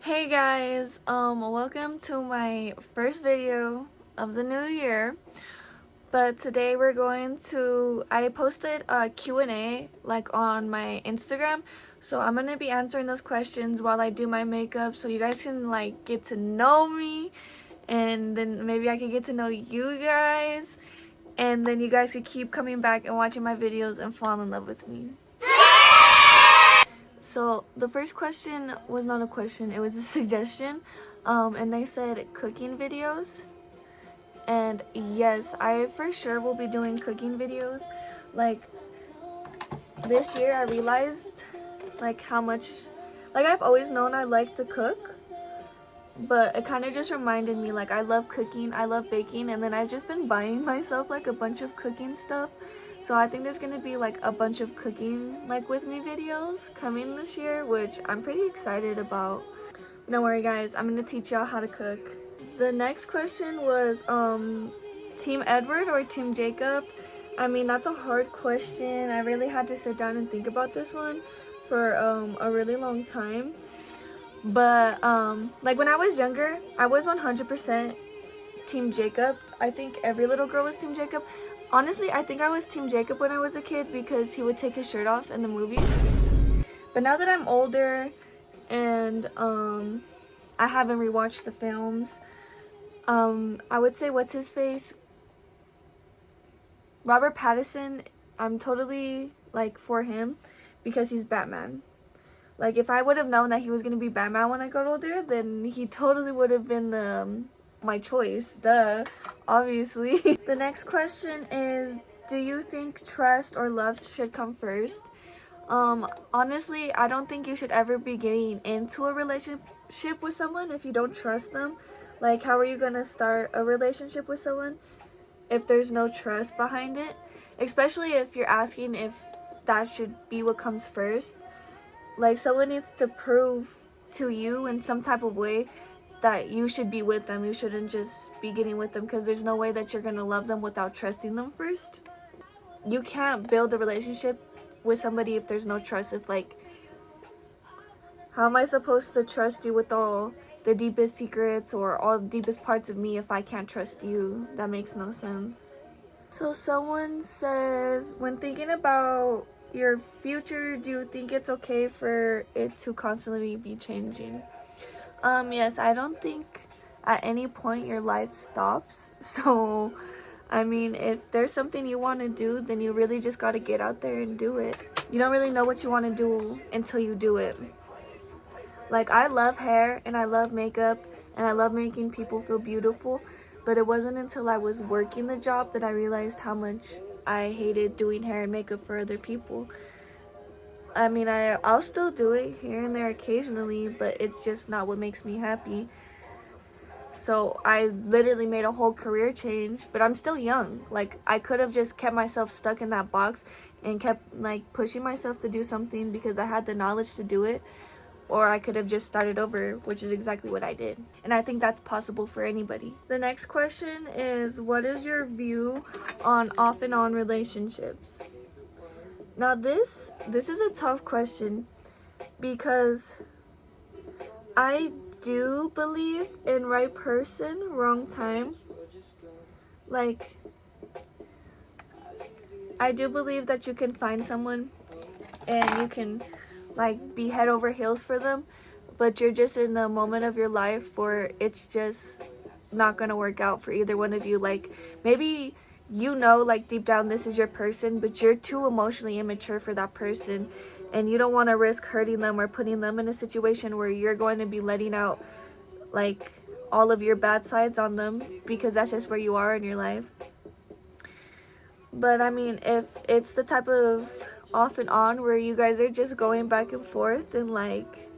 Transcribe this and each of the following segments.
Hey guys, welcome to my first video of the new year. But today I posted a Q&A like on my Instagram. So I'm gonna be answering those questions while I do my makeup so you guys can like get to know me, and then maybe I can get to know you guys, and then you guys could keep coming back and watching my videos and fall in love with me. So the first question was not a question, it was a suggestion, and they said cooking videos. And yes, I for sure will be doing cooking videos. Like this year I realized like how much, like I've always known I like to cook, but it kind of just reminded me like I love cooking, I love baking, and then I've just been buying myself like a bunch of cooking stuff. So I think there's gonna be like a bunch of cooking like with me videos coming this year, which I'm pretty excited about. Don't worry guys, I'm gonna teach y'all how to cook. The next question was Team Edward or Team Jacob. I mean, that's a hard question. I really had to sit down and think about this one for a really long time. But like when I was younger, I was 100% Team Jacob. I think every little girl was Team Jacob. Honestly, I think I was Team Jacob when I was a kid because he would take his shirt off in the movies. But now that I'm older and I haven't rewatched the films, I would say what's his face? Robert Pattinson. I'm totally like for him because he's Batman. Like if I would have known that he was gonna be Batman when I got older, then he totally would have been my choice. Duh, obviously. The next question is, do you think trust or love should come first? Honestly, I don't think you should ever be getting into a relationship with someone if you don't trust them. Like, how are you gonna start a relationship with someone if there's no trust behind it? Especially if you're asking if that should be what comes first. Like, someone needs to prove to you in some type of way that you should be with them. You shouldn't just be getting with them, because there's no way that you're gonna love them without trusting them first. You can't build a relationship with somebody if there's no trust. If like, how am I supposed to trust you with all the deepest secrets or all the deepest parts of me if I can't trust you? That makes no sense. So someone says, when thinking about your future, do you think it's okay for it to constantly be changing? Yes, I don't think at any point your life stops. So I mean, if there's something you want to do, then you really just got to get out there and do it. You don't really know what you want to do until you do it. Like, I love hair and I love makeup and I love making people feel beautiful, but it wasn't until I was working the job that I realized how much I hated doing hair and makeup for other people. I mean, I'll still do it here and there occasionally, but it's just not what makes me happy. So I literally made a whole career change, but I'm still young. Like, I could have just kept myself stuck in that box and kept like pushing myself to do something because I had the knowledge to do it, or I could have just started over, which is exactly what I did. And I think that's possible for anybody. The next question is, what is your view on off and on relationships? Now this is a tough question because I do believe in right person, wrong time. Like, I do believe that you can find someone and you can like be head over heels for them, but you're just in the moment of your life where it's just not gonna work out for either one of you. Like, maybe you know, like deep down this is your person, but you're too emotionally immature for that person, and you don't want to risk hurting them or putting them in a situation where you're going to be letting out like all of your bad sides on them, because that's just where you are in your life. But I mean, if it's the type of off and on where you guys are just going back and forth and like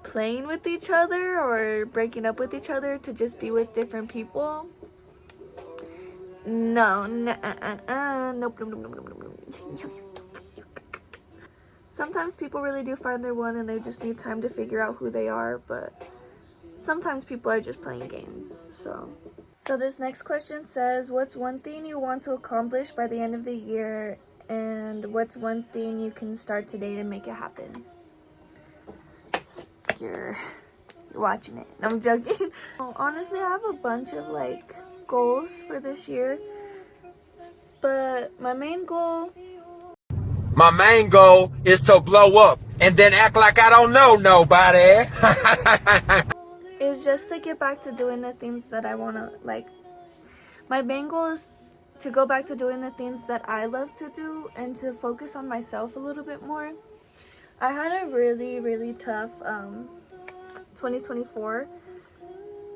playing with each other or breaking up with each other to just be with different people, nope. Sometimes people really do find their one and they just need time to figure out who they are, but sometimes people are just playing games. So this next question says, what's one thing you want to accomplish by the end of the year, and what's one thing you can start today to make it happen? Your you're watching it. I'm joking. Well, honestly, I have a bunch of like goals for this year, but my main goal is to blow up and then act like I don't know nobody. is just to get back to doing the things that I want to like. My main goal is to go back to doing the things that I love to do and to focus on myself a little bit more. I had a really tough 2024.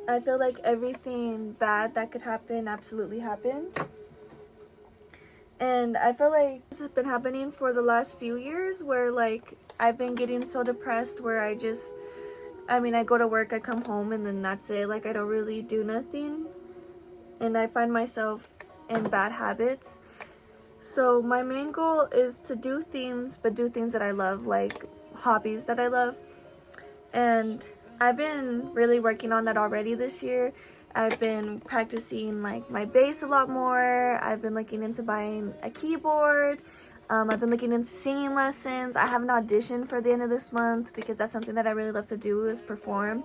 I feel like everything bad that could happen absolutely happened. And I feel like this has been happening for the last few years where like I've been getting so depressed where I go to work, I come home, and then that's it. Like I don't really do nothing. And I find myself in bad habits. So my main goal is to do things, but do things that I love, like hobbies that I love. And I've been really working on that already this year. I've been practicing like my bass a lot more. I've been looking into buying a keyboard. I've been looking into singing lessons. I have an audition for the end of this month because that's something that I really love to do, is perform.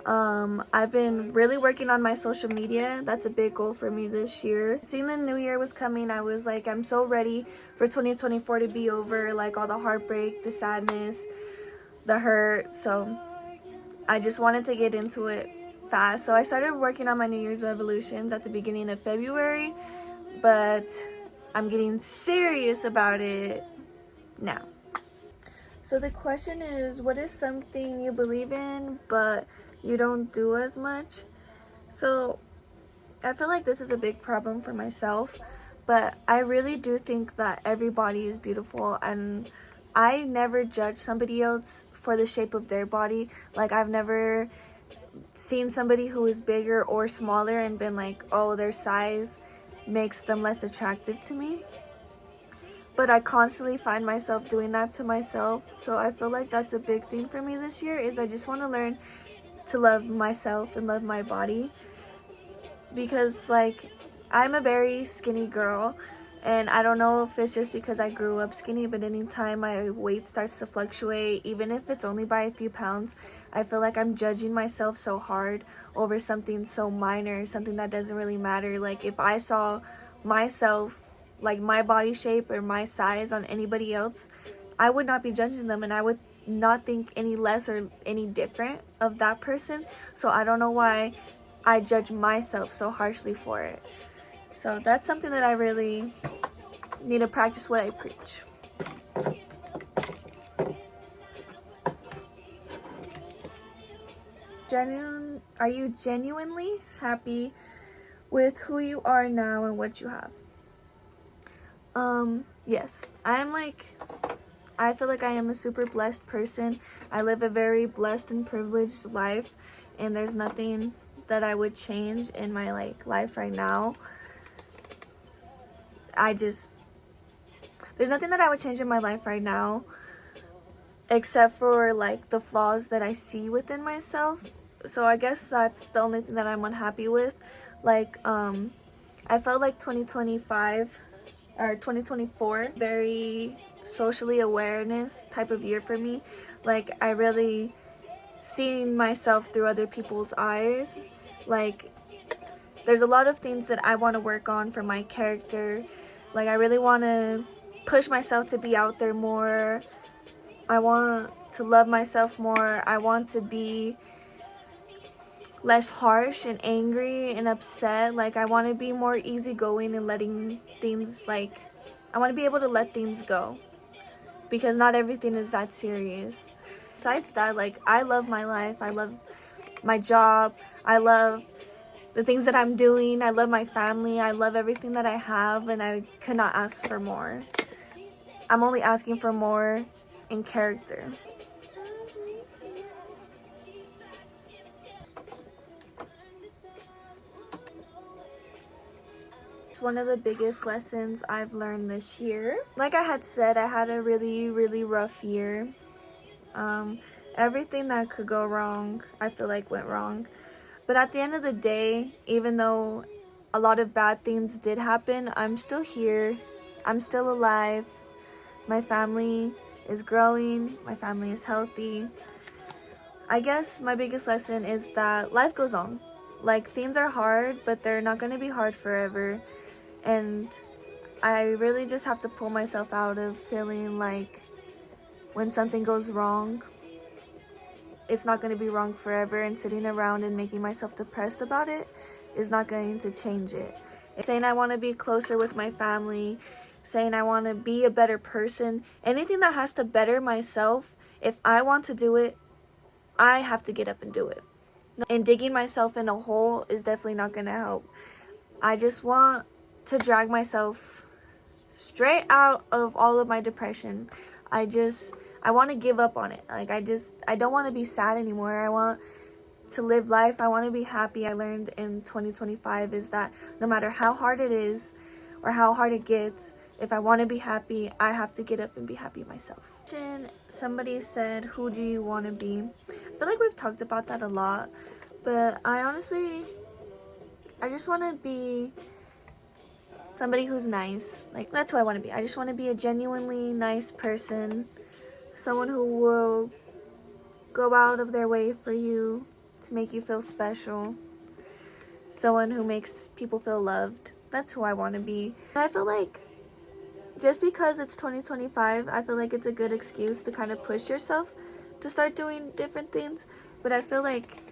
I've been really working on my social media. That's a big goal for me this year. Seeing the new year was coming, I was like, I'm so ready for 2024 to be over, like all the heartbreak, the sadness, the hurt. So I just wanted to get into it fast. So I started working on my New Year's resolutions at the beginning of February, but I'm getting serious about it now. So the question is, what is something you believe in but you don't do as much? So I feel like this is a big problem for myself, but I really do think that everybody is beautiful, and I never judge somebody else for the shape of their body. Like I've never seen somebody who is bigger or smaller and been like, oh, their size makes them less attractive to me. But I constantly find myself doing that to myself. So I feel like that's a big thing for me this year, is I just want to learn to love myself and love my body. Because like I'm a very skinny girl, and I don't know if it's just because I grew up skinny, but anytime my weight starts to fluctuate, even if it's only by a few pounds, I feel like I'm judging myself so hard over something so minor, something that doesn't really matter. Like if I saw myself, like my body shape or my size, on anybody else, I would not be judging them, and I would not think any less or any different of that person. So I don't know why I judge myself so harshly for it. So that's something that I really need to practice what I preach. Are you genuinely happy with who you are now and what you have? Yes. I feel like I am a super blessed person. I live a very blessed and privileged life, and there's nothing that I would change in my life right now. There's nothing that I would change in my life right now except for like the flaws that I see within myself. So I guess that's the only thing that I'm unhappy with. Like I felt like 2025 or 2024 very socially awareness type of year for me. Like I really seen myself through other people's eyes. Like there's a lot of things that I want to work on for my character. Like I really want to push myself to be out there more. I want to love myself more. I want to be less harsh and angry and upset. Like I want to be more easygoing and letting things, like I want to be able to let things go, because not everything is that serious. Besides that, like I love my life. I love my job. I love the things that I'm doing. I love my family. I love everything that I have, and I could not ask for more. I'm only asking for more in character. It's one of the biggest lessons I've learned this year. Like I had said, I had a really rough year. Everything that could go wrong, I feel like went wrong. But at the end of the day, even though a lot of bad things did happen, I'm still here. I'm still alive. My family is growing. My family is healthy. I guess my biggest lesson is that life goes on. Like, things are hard, but they're not going to be hard forever. And I really just have to pull myself out of feeling like when something goes wrong, it's not going to be wrong forever, and sitting around and making myself depressed about it is not going to change it. Saying I want to be closer with my family, saying I want to be a better person, anything that has to better myself, if I want to do it, I have to get up and do it. And digging myself in a hole is definitely not going to help. I just want to drag myself straight out of all of my depression. I want to give up on it. Like, I don't want to be sad anymore. I want to live life. I want to be happy. I learned in 2025 is that no matter how hard it is or how hard it gets, if I want to be happy, I have to get up and be happy myself. Somebody said, who do you want to be? I feel like we've talked about that a lot, but I just want to be somebody who's nice. Like, that's who I want to be. I just want to be a genuinely nice person, someone who will go out of their way for you to make you feel special, someone who makes people feel loved. That's who I want to be. And I feel like just because it's 2025, I feel like it's a good excuse to kind of push yourself to start doing different things. But I feel like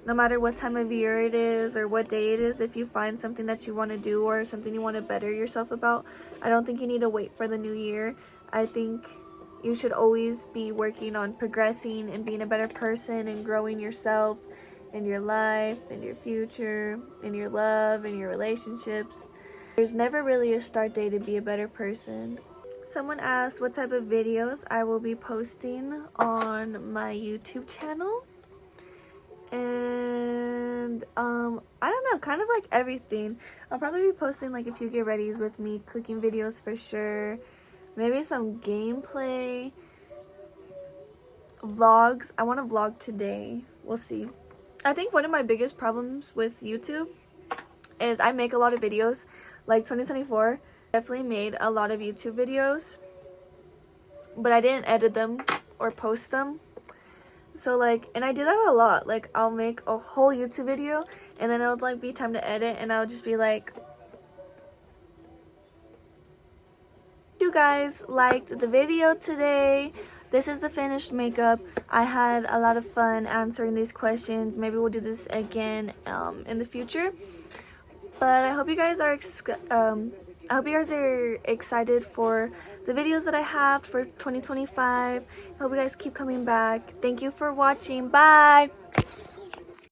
no matter what time of year it is or what day it is, if you find something that you want to do or something you want to better yourself about, I don't think you need to wait for the new year. I think you should always be working on progressing and being a better person and growing yourself and your life and your future and your love and your relationships. There's never really a start date to be a better person. Someone asked what type of videos I will be posting on my YouTube channel. And I don't know, kind of like everything. I'll probably be posting like a few get readies with me, cooking videos for sure, maybe some gameplay, vlogs. I want to vlog today. We'll see. I think one of my biggest problems with YouTube is I make a lot of videos. Like 2024, definitely made a lot of YouTube videos, but I didn't edit them or post them. So like, and I do that a lot. Like, I'll make a whole YouTube video and then it would like be time to edit, and I would just be like, you guys liked the video today. This is the finished makeup. I had a lot of fun answering these questions. Maybe we'll do this again in the future. But I hope you guys are excited for the videos that I have for 2025. I hope you guys keep coming back. Thank you for watching. Bye.